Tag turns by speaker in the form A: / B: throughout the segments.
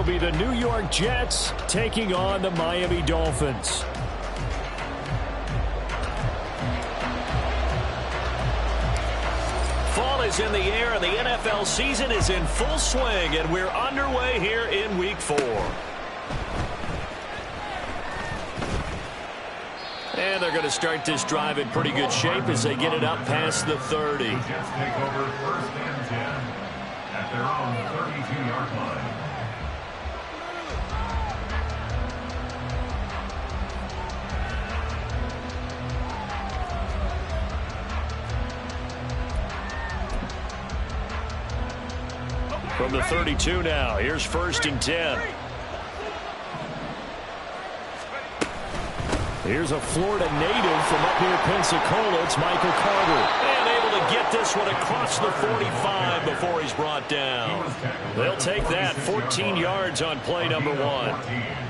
A: be the New York Jets taking on the Miami Dolphins. Fall is in the air, and the NFL season is in full swing, and we're underway here in Week 4. And they're going to start this drive in pretty good shape as they get it up past the 30.
B: The Jets take over 1st and 10 at their own 32-yard line.
A: From the 32 now, here's 1st and 10. Here's a Florida native from up near Pensacola. It's Michael Carter. And able to get this one across the 45 before he's brought down. They'll take that 14 yards on play number 1.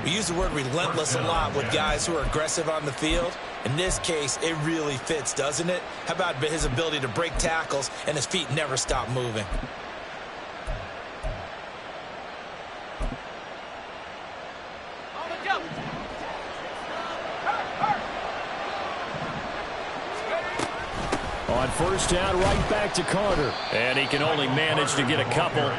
C: We use the word relentless a lot with guys who are aggressive on the field. In this case, it really fits, doesn't it? How about his ability to break tackles and his feet never stop moving?
A: On 1st down, right back to Carter. And he can only manage to get a couple.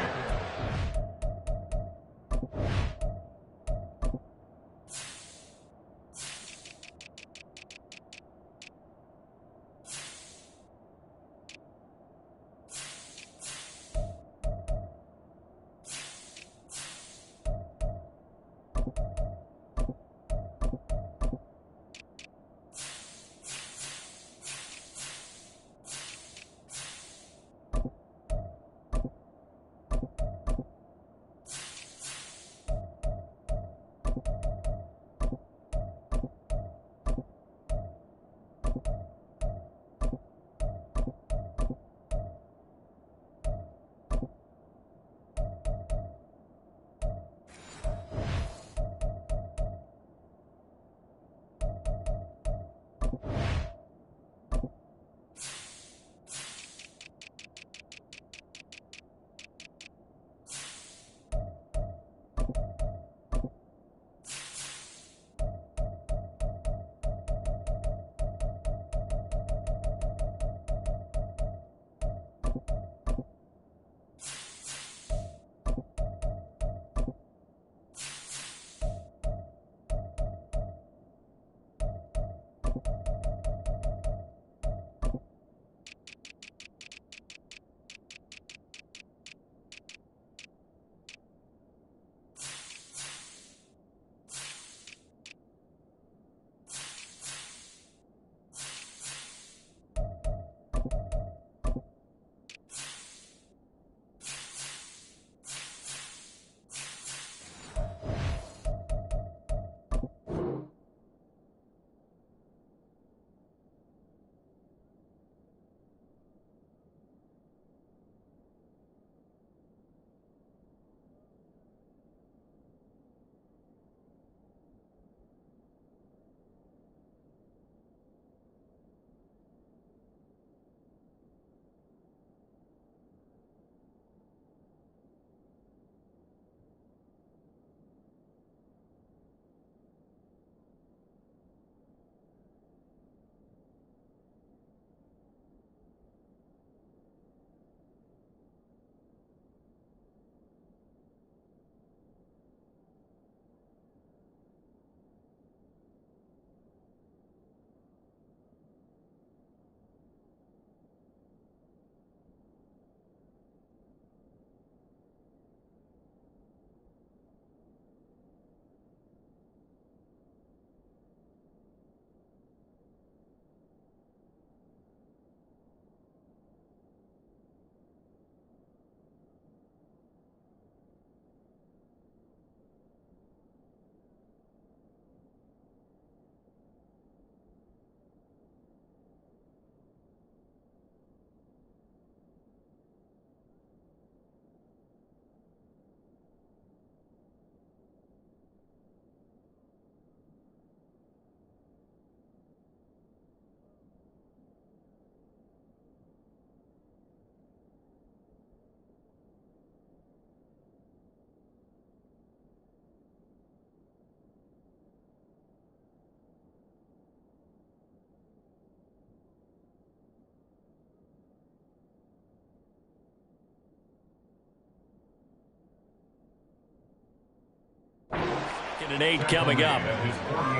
A: and 8 coming up.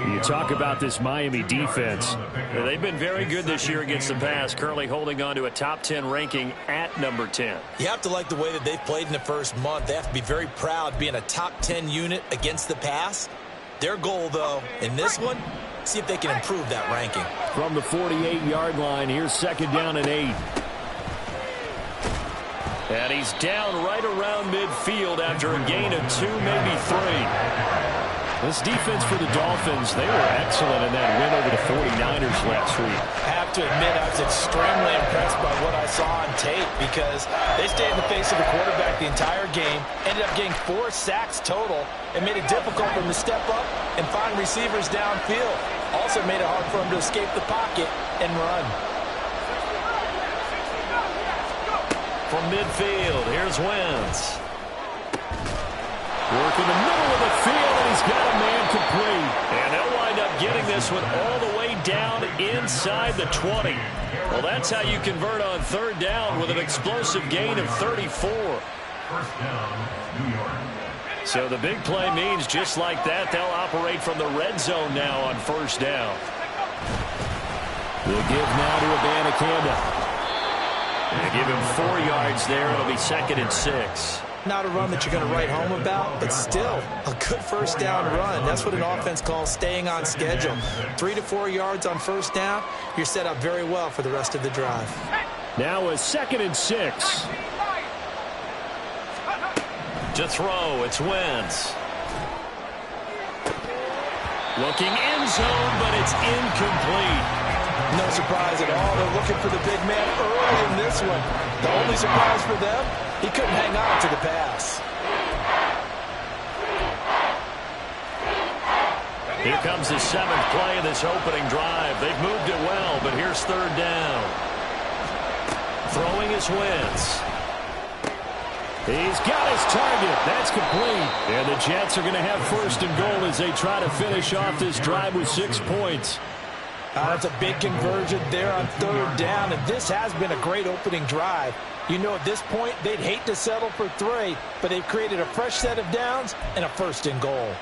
D: You talk about this Miami defense.
A: They've been very good this year against the pass, currently holding on to a top 10 ranking at number 10.
C: You have to like the way that they've played in the first month. They have to be very proud being a top 10 unit against the pass. Their goal, though, in this one, see if they can improve that ranking.
D: From the 48-yard line, here's 2nd down and 8.
A: And he's down right around midfield after a gain of 2, maybe 3.
D: This defense for the Dolphins, they were excellent in that win over the 49ers last week.
C: I have to admit, I was extremely impressed by what I saw on tape because they stayed in the face of the quarterback the entire game, ended up getting 4 sacks total, and made it difficult for him to step up and find receivers downfield. Also made it hard for him to escape the pocket and run.
A: From midfield, here's Wentz. Work in the middle of the field, and he's got a man complete. And they'll wind up getting this one all the way down inside the 20. Well, that's how you convert on 3rd down with an explosive gain of 34.
B: First down, New York.
A: So the big play means just like that, they'll operate from the red zone now on 1st down.
D: They'll give now to Abanikanda.
A: They give him 4 yards there. It'll be 2nd and 6.
C: Not a run that you're going to write home about, but still a good 1st down run. That's what an offense calls staying on schedule. 3 to 4 yards on 1st down, you're set up very well for the rest of the drive.
D: Now a 2nd and 6.
A: To throw, it's Wentz. Looking end zone, but it's incomplete.
C: No surprise at all. They're looking for the big man early in this one. The only surprise for them, he couldn't hang on to the pass.
A: Here comes the 7th play of this opening drive. They've moved it well, but here's 3rd down. Throwing is Wentz.
D: He's got his target. That's complete. And the Jets are going to have 1st and goal as they try to finish off this drive with 6 points.
C: That's a big conversion there on 3rd down, and this has been a great opening drive. You know, at this point, they'd hate to settle for 3, but they've created a fresh set of downs and a 1st and goal.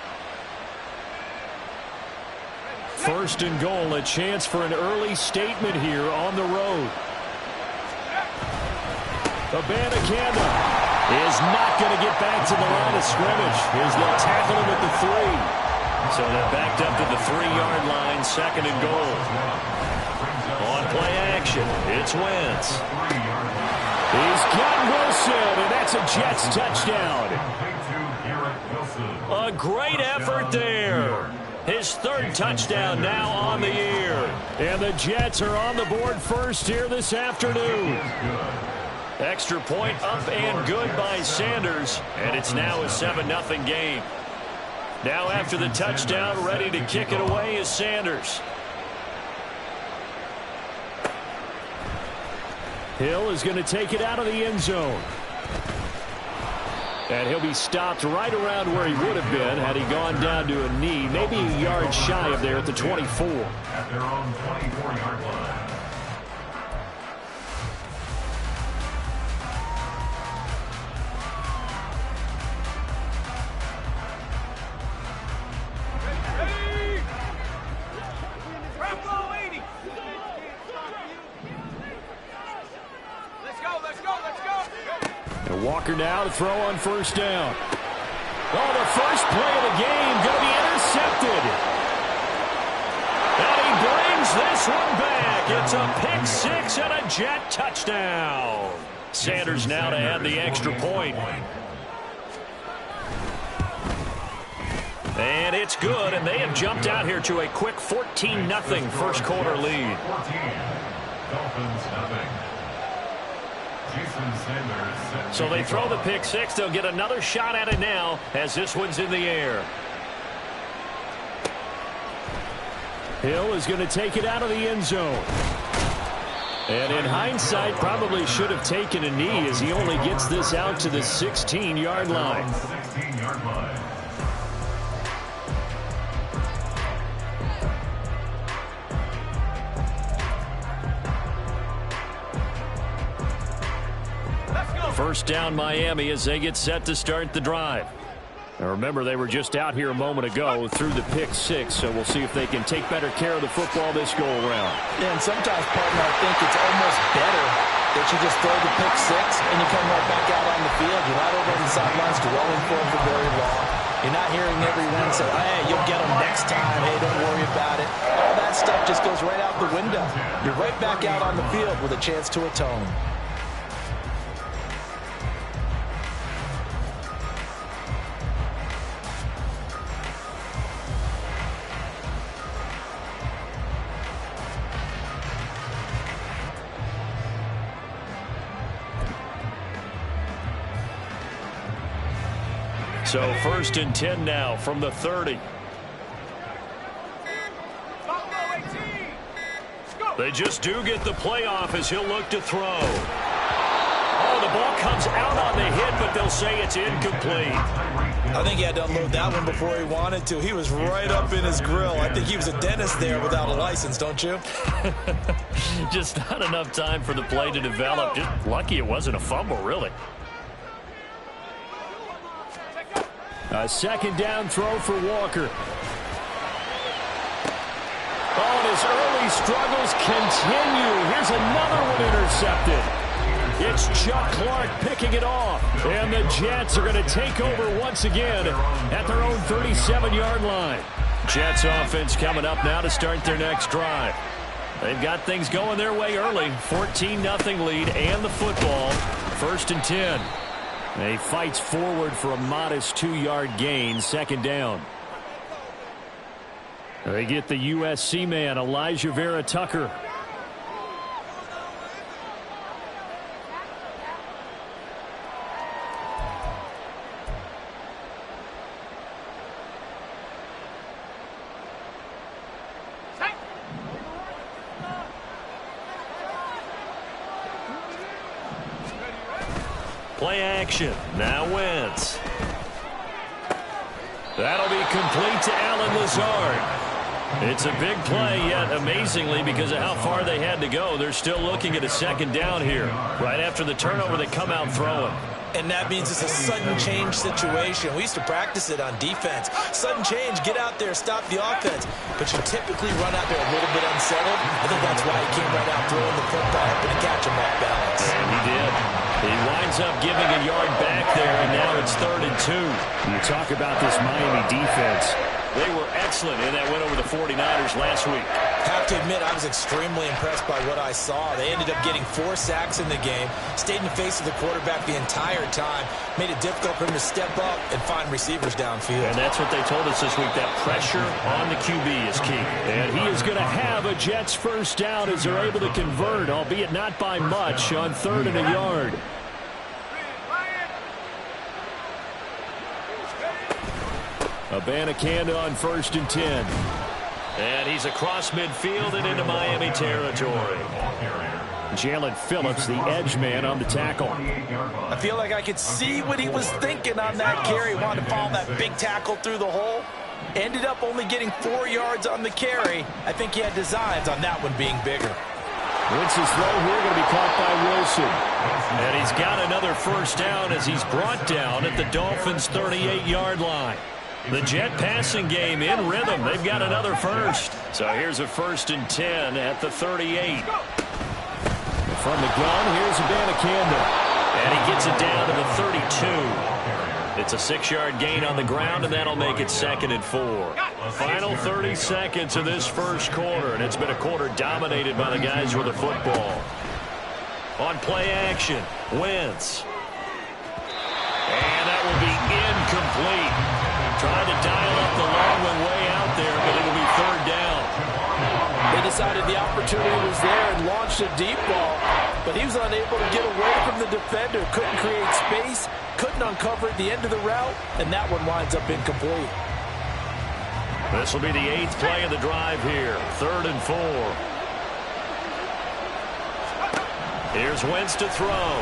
D: 1st and goal, a chance for an early statement here on the road. Abanikanda is not going to get back to the line of scrimmage as they'll tackle him at the 3.
A: So they're backed up to the 3-yard line, 2nd and goal. On play action, it's Wentz.
D: He's got Wilson, and that's a Jets touchdown.
A: A great effort there. His 3rd touchdown now on the year.
D: And the Jets are on the board first here this afternoon.
A: Extra point up and good by Sanders, and it's now a 7-0 game. Now after the touchdown, ready to kick it away is Sanders.
D: Hill is going to take it out of the end zone. And he'll be stopped right around where he would have been had he gone down to a knee, maybe a yard shy of there at the 24.
B: At their own 24-yard line.
D: And Walker now to throw on 1st down. Oh, the first play of the game going to be intercepted.
A: And he brings this one back. It's a pick-6 and a Jet touchdown. Sanders now to add the extra point. And it's good, and they have jumped out here to a quick 14-0 first quarter lead.
B: 14. Dolphins nothing.
A: So they throw the pick-6. They'll get another shot at it now as this one's in the air.
D: Hill is going to take it out of the end zone. And in hindsight, probably should have taken a knee as he only gets this out to the 16-yard line.
B: 16-yard line.
A: First down Miami as they get set to start the drive.
D: Now remember, they were just out here a moment ago through the pick six, so we'll see if they can take better care of the football this go-around.
C: Yeah, and sometimes, partner, I think it's almost better that you just throw the pick six and you come right back out on the field. You're not over on the sidelines dwelling for it for very long. You're not hearing everyone say, hey, you'll get them next time. Hey, don't worry about it. All that stuff just goes right out the window. You're right back out on the field with a chance to atone.
D: So 1st and 10 now from the 30. They just do get the playoff as he'll look to throw. Oh, the ball comes out on the hit, but they'll say it's incomplete.
C: I think he had to unload that one before he wanted to. He was right up in his grill. I think he was a dentist there without a license, don't you?
D: Just not enough time for the play to develop. Just lucky it wasn't a fumble, really. A 2nd down throw for Walker. Oh, and his early struggles continue. Here's another one intercepted. It's Chuck Clark picking it off. And the Jets are going to take over once again at their own 37-yard line. Jets offense coming up now to start their next drive. They've got things going their way early. 14-0 lead and the football. 1st and 10. He fights forward for a modest 2-yard gain, 2nd down. They get the USC man, Elijah Vera Tucker. Play action. Now Wentz. That'll be complete to Allen Lazard. It's a big play, yet amazingly, because of how far they had to go, they're still looking at a 2nd down here. Right after the turnover, they come out throwing.
C: And that means it's a sudden change situation. We used to practice it on defense. Sudden change, get out there, stop the offense. But you typically run out there a little bit unsettled. I think that's why he came right out throwing the football, hoping to catch him off balance.
D: And he did. He winds up giving a yard back there, and now it's 3rd and 2. You talk about this Miami defense. They were excellent in that win over the 49ers last week.
C: Have to admit, I was extremely impressed by what I saw. They ended up getting 4 sacks in the game, stayed in the face of the quarterback the entire time, made it difficult for him to step up and find receivers downfield.
D: And that's what they told us this week, that pressure on the QB is key. And he is going to have a Jets 1st down as they're able to convert, albeit not by much, on 3rd and a yard. Abanikanda on 1st and 10. And he's across midfield and into Miami territory. Jalen Phillips, the edge man, on the tackle.
C: I feel like I could see what he was thinking on that carry. Wanted to follow that big tackle through the hole. Ended up only getting 4 yards on the carry. I think he had designs on that one being bigger.
D: Wentz's throw here going to be caught by Wilson. And he's got another 1st down as he's brought down at the Dolphins' 38-yard line. The Jet passing game in rhythm. They've got another 1st. So here's a 1st and 10 at the 38. From the gun, here's Abanikanda. And he gets it down to the 32. It's a 6-yard gain on the ground, and that'll make it 2nd and 4. Final 30 seconds of this 1st quarter, and it's been a quarter dominated by the guys with the football. On play action, Wentz. And that will be incomplete. Trying to dial up the long one way out there, but it'll be 3rd down.
C: They decided the opportunity was there and launched a deep ball, but he was unable to get away from the defender. Couldn't create space, couldn't uncover at the end of the route, and that one winds up incomplete.
D: This will be the 8th play of the drive here. 3rd and 4. Here's Wentz to throw.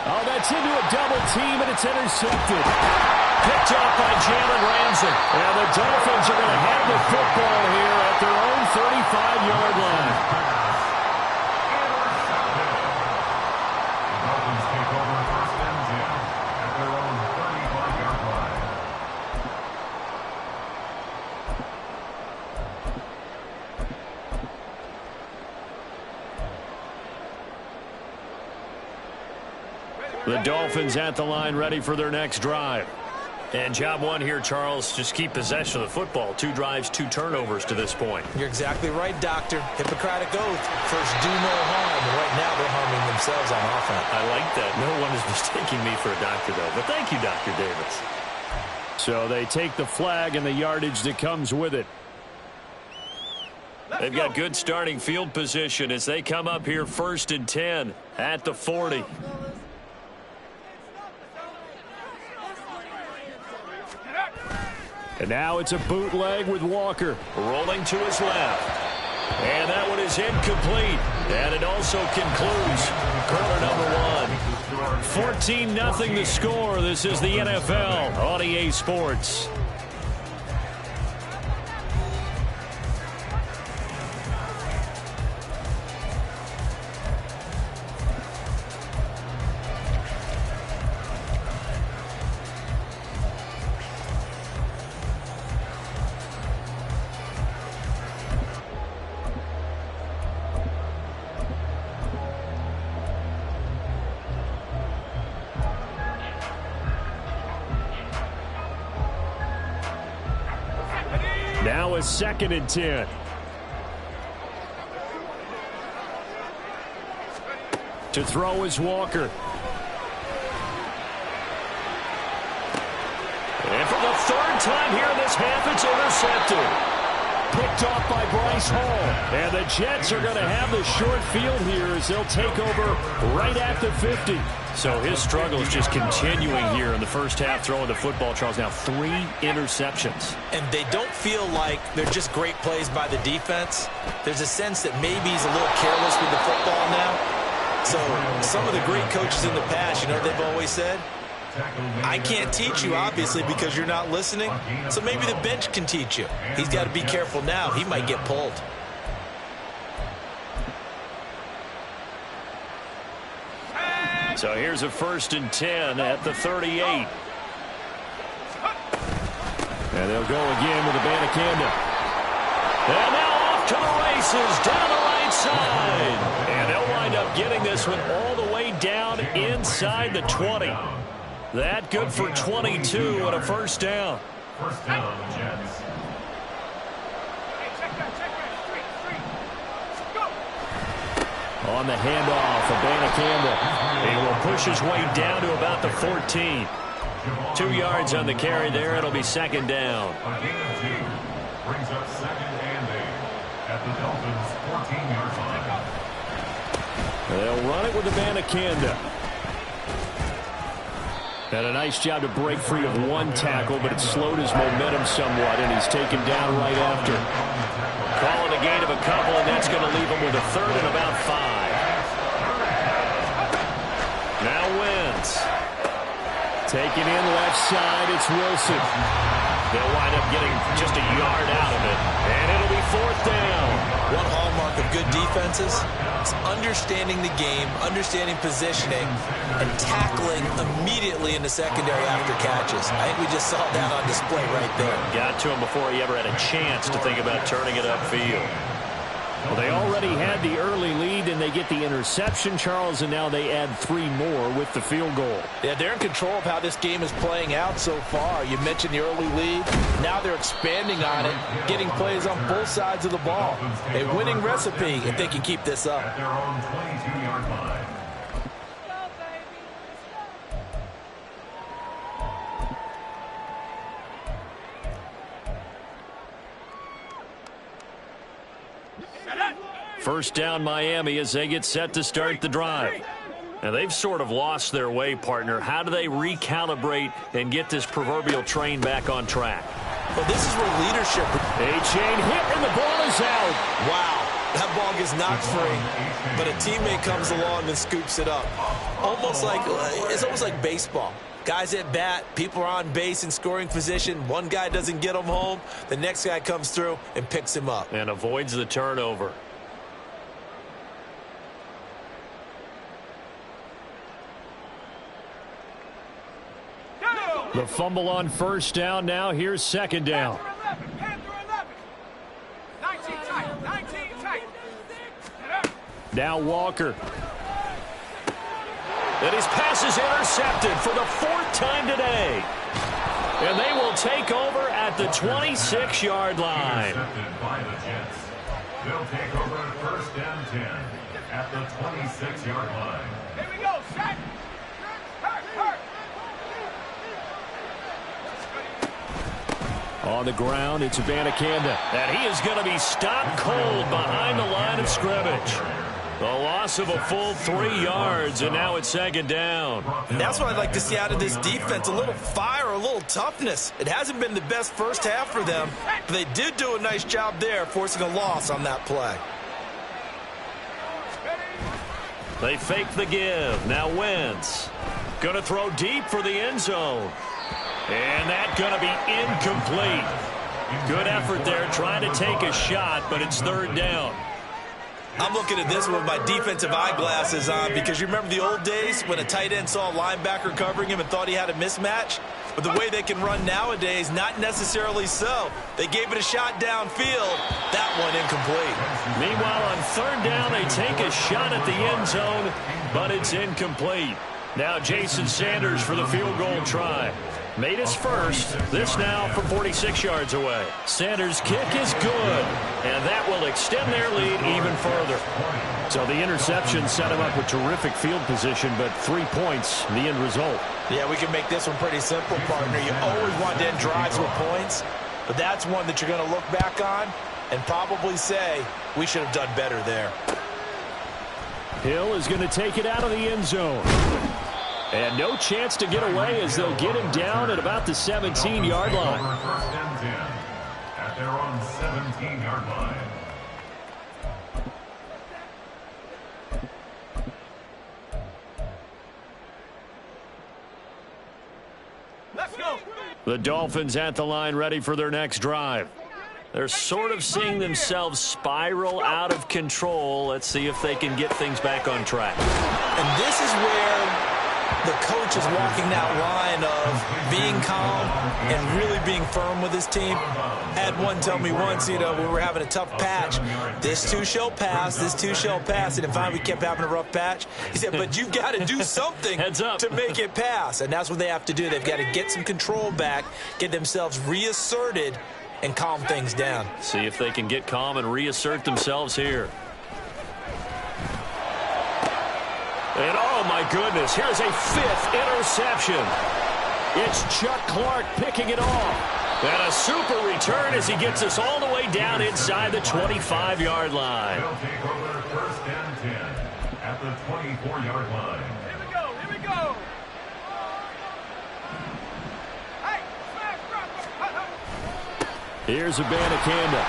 D: Oh, that's into a double team, and it's intercepted. Picked off by Jalen Ramsey. And the Dolphins are going to have the football here at their own 35-yard line.
B: The Dolphins take over 1st and 10 at their own
D: The Dolphins at the line, ready for their next drive. And job one here, Charles, just keep possession of the football. 2 drives, 2 turnovers to this point.
C: You're exactly right, Doctor. Hippocratic oath. First, do no harm. And right now, they're harming themselves on offense.
D: I like that. No one is mistaking me for a doctor, though. But thank you, Dr. Davis. So they take the flag and the yardage that comes with it. They've got good starting field position as they come up here 1st and 10 at the 40. And now it's a bootleg with Walker. Rolling to his left. And that one is incomplete. And it also concludes quarter number 1. 14-0 the score. This is the NFL on EA Sports. Now a 2nd and 10. To throw is Walker. And for the 3rd time here in this half, it's intercepted. Picked off by Bryce Hall. And the Jets are going to have the short field here as they'll take over right at the 50. So his struggle is just continuing here in the first half, throwing the football, Charles. Now 3 interceptions.
C: And they don't feel like they're just great plays by the defense. There's a sense that maybe he's a little careless with the football now. So some of the great coaches in the past, you know, they've always said, I can't teach you, obviously, because you're not listening. So maybe the bench can teach you. He's got to be careful now. He might get pulled.
D: So here's a 1st and 10 at the 38. And they'll go again with Abanikanda. And now off to the races down the right side. And they'll wind up getting this one all the way down inside the 20. That good for 22 and a 1st down.
B: First down, Jets.
D: On the handoff, Abanikanda. He will push his way down to about the 14. 2 yards on the carry there. It'll be 2nd down.
B: A gain of 2 brings up 2nd and 8 at the Dolphins' 14-yard line.
D: They'll run it with Abanikanda. Had a nice job to break free of 1 tackle, but it slowed his momentum somewhat, and he's taken down right after. Calling a gain of a couple, and that's going to leave him with a 3rd and about 5. Now Wentz. Taking in left side, it's Wilson. They'll wind up getting just a yard out of it, and it'll be 4th down.
C: One hallmark of good defenses is understanding the game, understanding positioning, and tackling immediately in the secondary after catches. I think we just saw that on display right there.
D: Got to him before he ever had a chance to think about turning it upfield. Well, they already had the early lead, and they get the interception, Charles, and now they add 3 more with the field goal.
C: Yeah, they're in control of how this game is playing out so far. You mentioned the early lead. Now they're expanding on it, getting plays on both sides of the ball. A winning recipe if they can keep this up.
B: At their own 22-yard line.
D: First down, Miami, as they get set to start the drive. Now, they've sort of lost their way, partner. How do they recalibrate and get this proverbial train back on track?
C: Well, this is where leadership...
D: A-chain hit, and the ball is out.
C: Wow, that ball gets knocked free, but a teammate comes along and scoops it up. It's almost like baseball. Guys at bat, people are on base in scoring position. One guy doesn't get him home. The next guy comes through and picks him up.
D: And avoids the turnover. The fumble on first down. Now here's second down. Now Walker.
A: And his pass is intercepted for the 4th time today. And they will take over at the 26-yard line.
B: Intercepted by the Jets. They'll take over first and 10 at the 26-yard line.
E: Here we go, set. Hurt.
A: On the ground, it's Abanikanda. And he is going to be stopped cold behind the line of scrimmage. The loss of a full 3 yards, and now it's 2nd down.
C: And that's what I'd like to see out of this defense, a little fire, a little toughness. It hasn't been the best first half for them, but they did do a nice job there, forcing a loss on that play.
A: They fake the give. Now Wentz. Going to throw deep for the end zone. And that's going to be incomplete. Good effort there, trying to take a shot, but it's 3rd down.
C: I'm looking at this with my defensive eyeglasses on because you remember the old days when a tight end saw a linebacker covering him and thought he had a mismatch? But the way they can run nowadays, not necessarily so. They gave it a shot downfield. That one incomplete.
A: Meanwhile, on 3rd down, they take a shot at the end zone, but it's incomplete. Now Jason Sanders for the field goal try. Made his first. This now from 46 yards away. Sanders' kick is good, and that will extend their lead even further. So the interception set him up with terrific field position, but 3 points, the end result.
C: Yeah, we can make this one pretty simple, partner. You always want to end drives with points, but that's one that you're going to look back on and probably say, we should have done better there.
A: Hill is going to take it out of the end zone. And no chance to get away as they'll get him down at about the 17-yard line.
B: First and 10 at their own 17-yard line.
E: Let's go.
A: The Dolphins at the line ready for their next drive. They're sort of seeing themselves spiral out of control. Let's see if they can get things back on track.
C: And this is where the coach is walking that line of being calm and really being firm with his team. Had one tell me once, when we were having a tough patch, this too shall pass, this too shall pass. And then finally we kept having a rough patch. He said, but you've got to do something to make it pass. And that's what they have to do. They've got to get some control back, get themselves reasserted, and calm things down.
A: See if they can get calm and reassert themselves here. And oh my goodness, here's a 5th interception. It's Chuck Clark picking it off. And a super return as he gets us all the way down inside the 25-yard line.
B: They'll take over first and 10 at the 24-yard line.
E: Here we go. Hey,
A: Here's Abanikanda.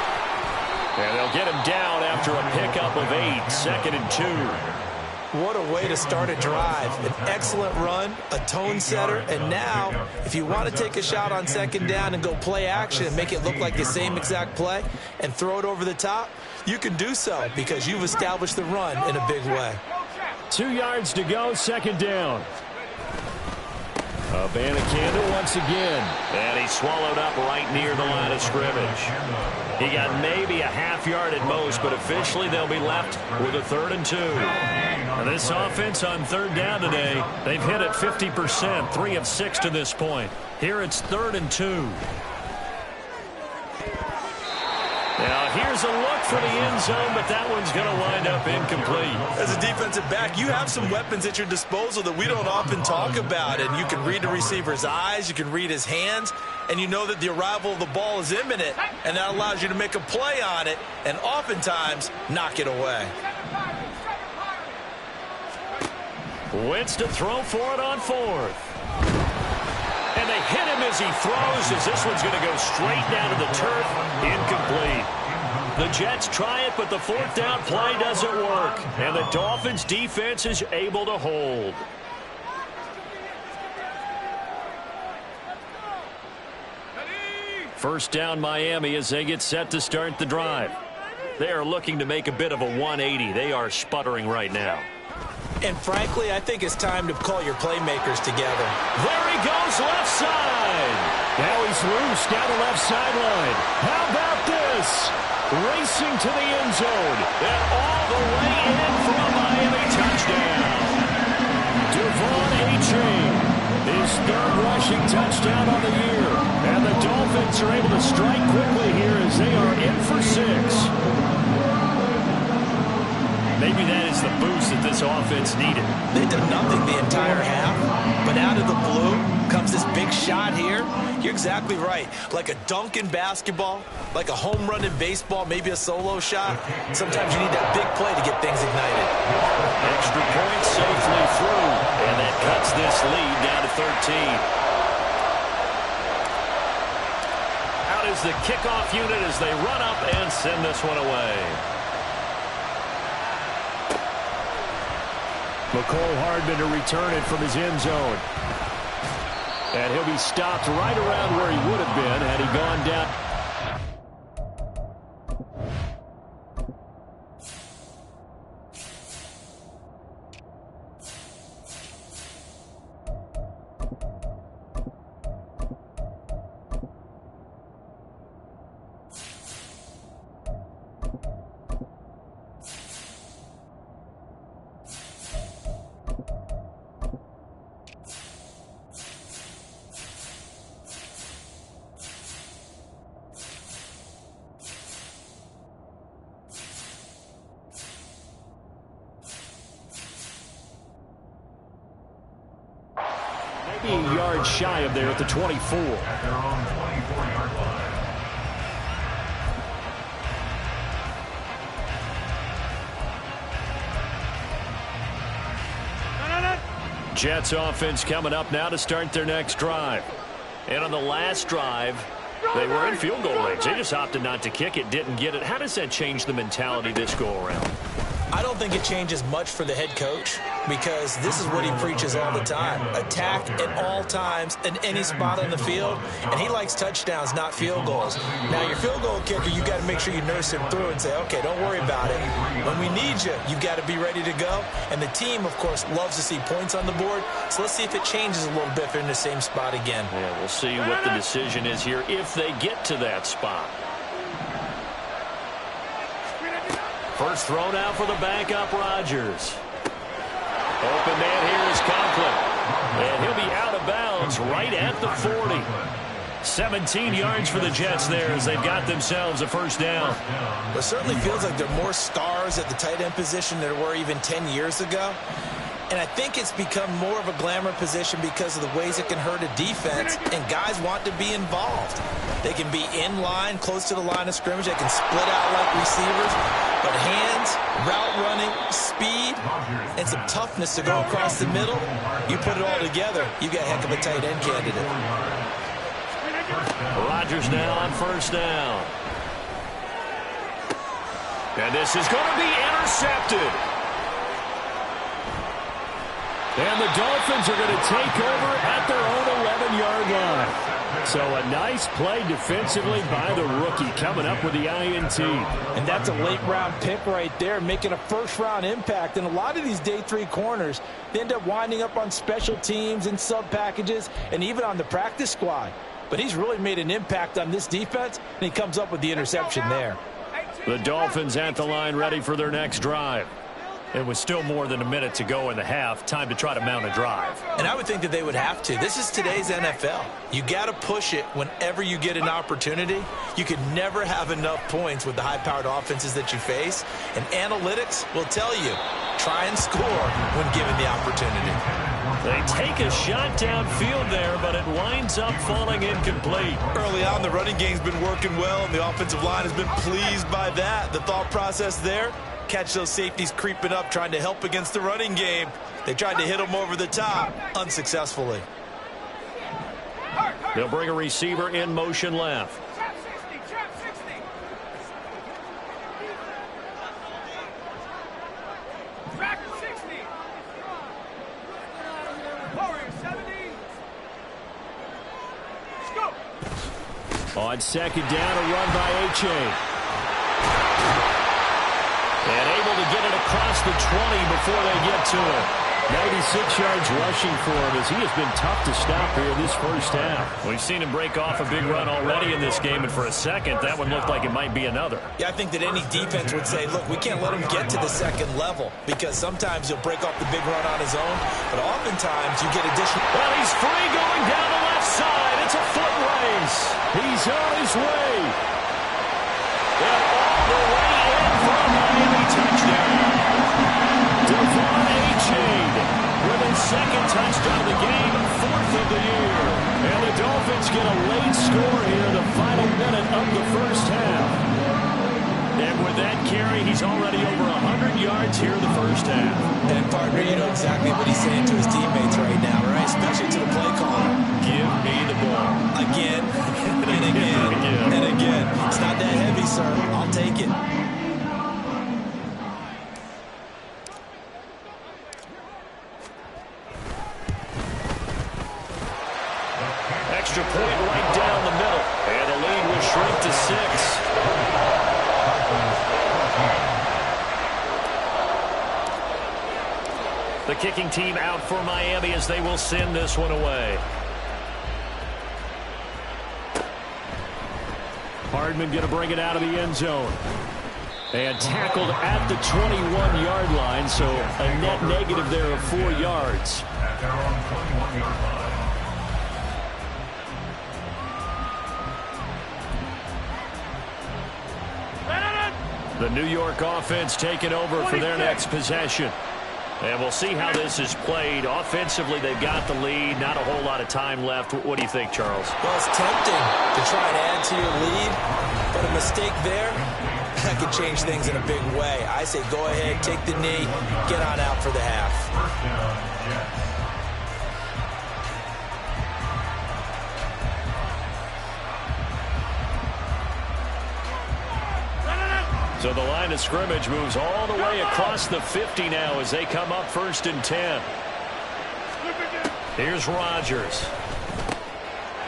A: And they'll get him down after a pickup of 8, 2nd and 2.
C: What a way to start a drive. An excellent run, a tone setter, and now, if you want to take a shot on 2nd down and go play action and make it look like the same exact play and throw it over the top, you can do so because you've established the run in a big way.
A: 2 yards to go, 2nd down. Abanikanda once again. And he's swallowed up right near the line of scrimmage. He got maybe a half yard at most, but officially they'll be left with a 3rd and 2. And this offense on 3rd down today, they've hit it 50%, 3 of 6 to this point. Here it's 3rd and 2. Now here's a look for the end zone, but that one's going to wind up incomplete.
C: As a defensive back, you have some weapons at your disposal that we don't often talk about, and you can read the receiver's eyes, you can read his hands, and you know that the arrival of the ball is imminent, and that allows you to make a play on it and oftentimes knock it away.
A: Wentz to throw for it on 4th. And they hit him as he throws, as this one's going to go straight down to the turf. Incomplete. The Jets try it, but the 4th down play doesn't work. And the Dolphins defense is able to hold. First down Miami as they get set to start the drive. They are looking to make a bit of a 180. They are sputtering right now.
C: And frankly, I think it's time to call your playmakers together.
A: There he goes, left side. Now he's loose down the left sideline. How about this? Racing to the end zone. And all the way in for a Miami touchdown.
D: Devon Achane, his third rushing touchdown on the year. And the Dolphins are able to strike quickly here as they are in for 6. Maybe that is the boost that this offense needed.
C: They've done nothing the entire half, but out of the blue comes this big shot here. You're exactly right. Like a dunk in basketball, like a home run in baseball, maybe a solo shot. Sometimes you need that big play to get things ignited.
D: Extra point safely through, and that cuts this lead down to 13. Out is the kickoff unit as they run up and send this one away. McCole Hardman to return it from his end zone. And he'll be stopped right around where he would have been had he gone down. Maybe a yard shy of there at the 24.
B: At their own 24-yard line.
D: Jets offense coming up now to start their next drive. And on the last drive, they were in field goal range. They just opted not to kick it, didn't get it. How does that change the mentality this go-around?
C: I don't think it changes much for the head coach because this is what he preaches all the time. Attack at all times in any spot on the field, and he likes touchdowns, not field goals. Now, your field goal kicker, you got to make sure you nurse him through and say, okay, don't worry about it. When we need you, you've got to be ready to go. And the team, of course, loves to see points on the board, so let's see if it changes a little bit if they're in the same spot again.
D: Yeah, we'll see what the decision is here if they get to that spot. First thrown out for the backup, Rodgers. Open man here is Conklin. And he'll be out of bounds right at the 40. 17 yards for the Jets there as they've got themselves a first down.
C: It certainly feels like there are more stars at the tight end position than there were even 10 years ago. And I think it's become more of a glamour position because of the ways it can hurt a defense, and guys want to be involved. They can be in line, close to the line of scrimmage. They can split out like receivers. But hands, route running, speed, and some toughness to go across the middle, you put it all together, you got a heck of a tight end candidate.
D: Rodgers now on first down. And this is going to be intercepted. And the Dolphins are going to take over at their own 11-yard line. So a nice play defensively by the rookie coming up with the INT.
C: And that's a late-round pick right there, making a first-round impact. And a lot of these day 3 corners, they end up winding up on special teams and sub-packages and even on the practice squad. But he's really made an impact on this defense, and he comes up with the interception there.
D: The Dolphins at the line ready for their next drive. It was still more than a minute to go in the half. Time to try to mount a drive.
C: And I would think that they would have to. This is today's NFL. You got to push it whenever you get an opportunity. You can never have enough points with the high-powered offenses that you face. And analytics will tell you, try and score when given the opportunity.
D: They take a shot downfield there, but it winds up falling incomplete.
C: Early on, the running game's been working well, and the offensive line has been pleased by that. The thought process there, catch those safeties creeping up, trying to help against the running game. They tried to hit them over the top, unsuccessfully.
D: They'll bring a receiver in motion left. On second down, a run by Achane. And able to get it across the 20 before they get to it. 96 yards rushing for him as he has been tough to stop here this first half.
A: We've seen him break off a big run already in this game, and for a second, that one looked like it might be another.
C: Yeah, I think that any defense would say, look, we can't let him get to the second level because sometimes he'll break off the big run on his own, but oftentimes you get additional.
A: Well, he's free going down the left side. It's a foot race.
D: He's on his way.
A: And all the way in for a Miami touchdown.
D: Devon Achane with his second touchdown of the game, fourth of the year. And the Dolphins get a late score here in the final minute of the first half. And with that carry, he's already over 100 yards here in the first half.
C: And, partner, you know exactly what he's saying to his teammates right now, right? Especially to the play caller.
A: Give me the ball.
C: Again, and again, and again. It's not that heavy, sir. I'll take it.
A: Extra point right down the middle. And the lead will shrink to 6. The kicking team out for Miami as they will send this one away.
D: Hardman going to bring it out of the end zone. And tackled at the 21-yard line, so a net negative there of 4 yards.
B: At their own 21-yard line.
A: The New York offense taking over for their next possession. And we'll see how this is played. Offensively, they've got the lead. Not a whole lot of time left. What do you think, Charles?
C: Well, it's tempting to try and add to your lead, but a mistake there, that could change things in a big way. I say go ahead, take the knee, get on out for the half.
B: First down, Jets.
A: So the line of scrimmage moves all the way across the 50 now as they come up 1st and 10. Here's Rodgers.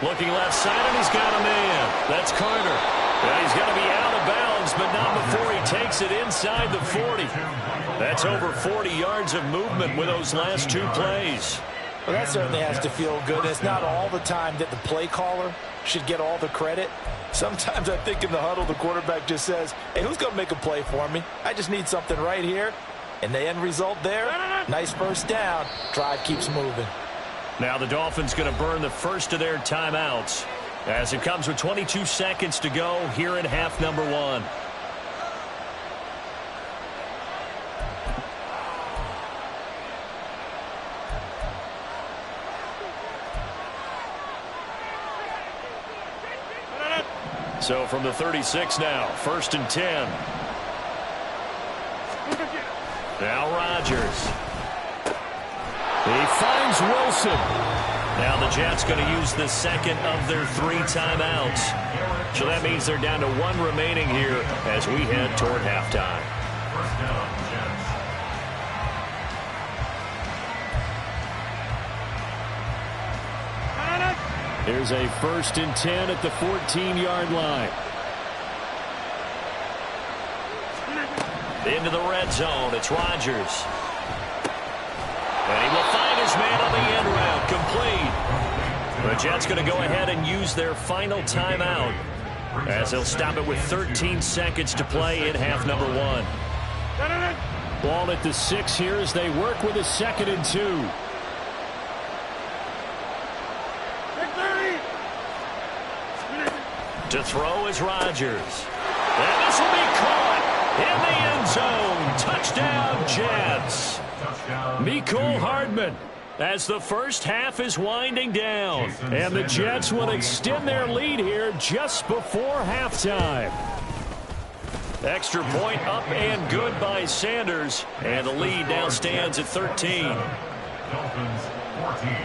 A: Looking left side, and he's got a man. That's Carter. And he's going to be out of bounds, but not before he takes it inside the 40. That's over 40 yards of movement with those last 2 plays.
C: Well, that certainly has to feel good. It's not all the time that the play caller should get all the credit. Sometimes I think in the huddle, the quarterback just says, hey, who's going to make a play for me? I just need something right here. And the end result there, nice first down. Drive keeps moving.
A: Now the Dolphins going to burn the first of their timeouts as it comes with 22 seconds to go here in half number 1. So from the 36 now, 1st and 10. Now Rodgers. He finds Wilson. Now the Jets going to use the second of their 3 timeouts. So that means they're down to 1 remaining here as we head toward halftime.
B: First down, Jets.
D: Here's a 1st and 10 at the 14-yard line.
A: Into the red zone. It's Rodgers. And he will find his man on the end route. Complete. The Jets going to go ahead and use their final timeout as they'll stop it with 13 seconds to play in half number 1.
D: Ball at the 6 here as they work with a 2nd and 2.
A: To throw is Rodgers. And this will be caught in the end zone. Touchdown, Jets. Mecole Hardman as the first half is winding down.
D: And the Jets will extend their lead here just before halftime.
A: Extra point up and good by Sanders. And the lead now stands at 13.
B: Dolphins 14.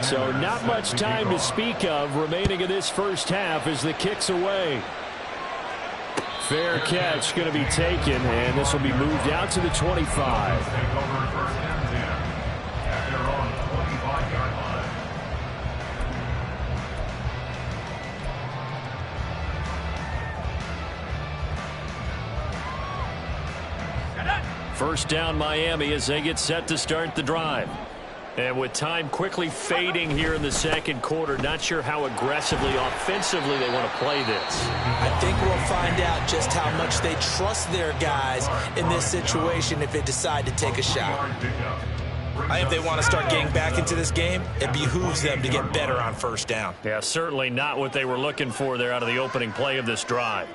D: So not much time to speak of remaining in this first half as the kick's away. Fair catch going to be taken, and this will be moved out to the 25.
B: Take over 1st and 10 at their own 25-yard line.
D: First down Miami as they get set to start the drive. And with time quickly fading here in the second quarter, not sure how aggressively, offensively they want to play this.
C: I think we'll find out just how much they trust their guys in this situation if they decide to take a shot. I think if they want to start getting back into this game, it behooves them to get better on first down.
D: Yeah, certainly not what they were looking for there out of the opening play of this drive.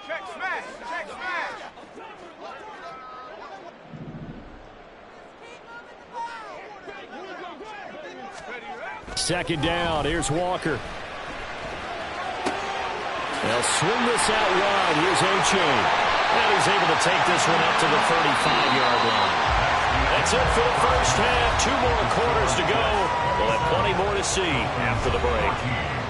E: Check smash. Check smash.
D: Second down, here's Walker. They'll swing this out wide. Here's O'Chain. And he's able to take this one up to the 35-yard line. That's it for the first half. 2 more quarters to go. We'll have plenty more to see after the break.